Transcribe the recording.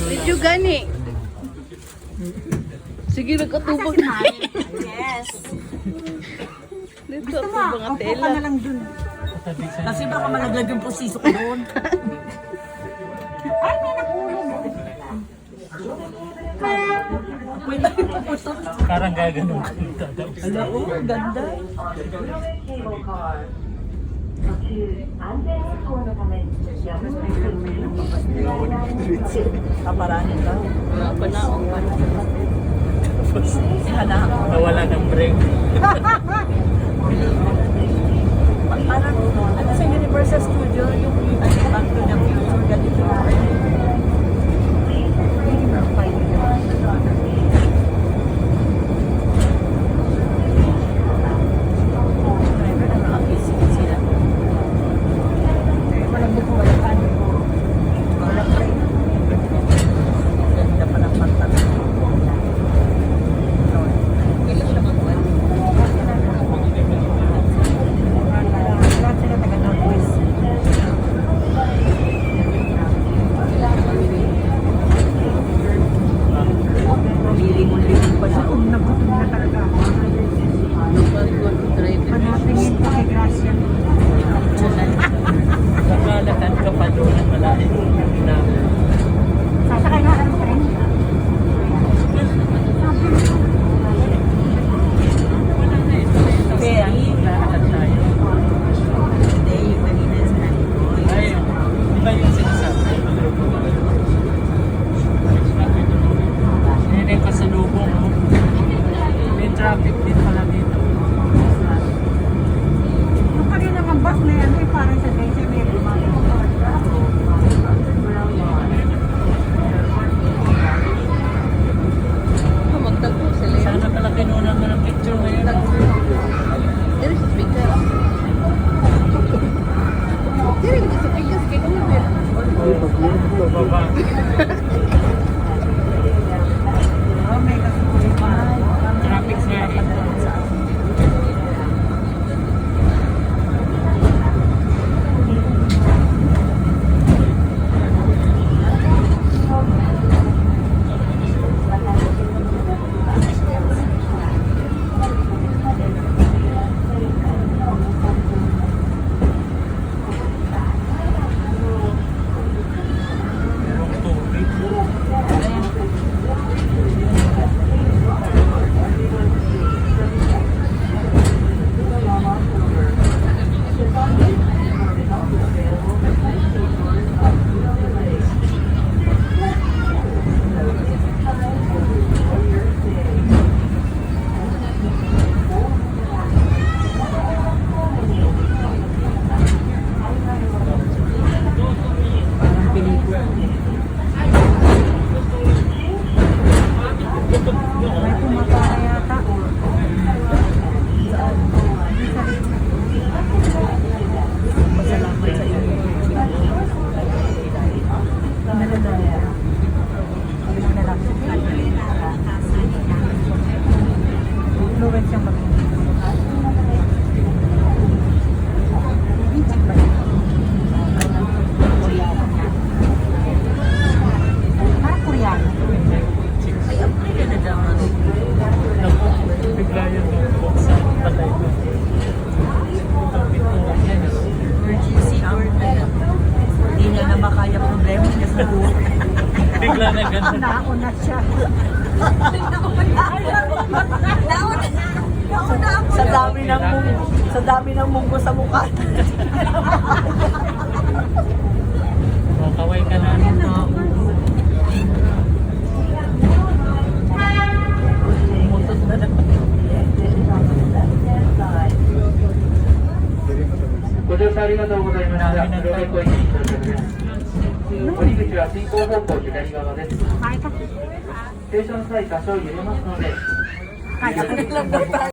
Medyo gani. Sige, nagkatubog na. Yes. Dito ako mga Upo tela. ka na lang dun. Kasi baka malaglag yung posiso ko doon. Ay, may nakulog. Wait, ay, puputok. Parang gaganon. Ala, oh, ganda. Kaparanin ka. Mga panaong pa. Hala. Nawala ng break. Parang, ano sa Universal Studio, yung Back to the Future, ganito. Nakalatan ka pa doon ng malalim. Sasakay na, ano rin? Kaya, lalakad tayo. Hindi, yung kanina sinabi ko. Ay, di ba yung sinasabi? Yan yung kasalubong. May traffic din pala dito. Yung kanina ng bus na yan, ay parang sa Daisy may Magtagpo sila yan. Sana pala kinunan mo ng picture ngayon. Dito sa speaker. Dito sa speaker. Baba. may kasulit pa. Traffic nga eh. Merong tubig. May pumapara yata. Pasalamat sa iyo. Influence yung Bigla yun yung buksa patay ko. emergency hour na lang. Hindi niya na makaya problema niya sa buhay. Bigla na ganun. Nauna siya. Sa dami ng munggo sa mukha. O, kaway ka na. Umutot na naman. ご乗車ありがとうございました。乗り越えていただきます。降り口は進行方向左側です。停車の際、多少揺れますので、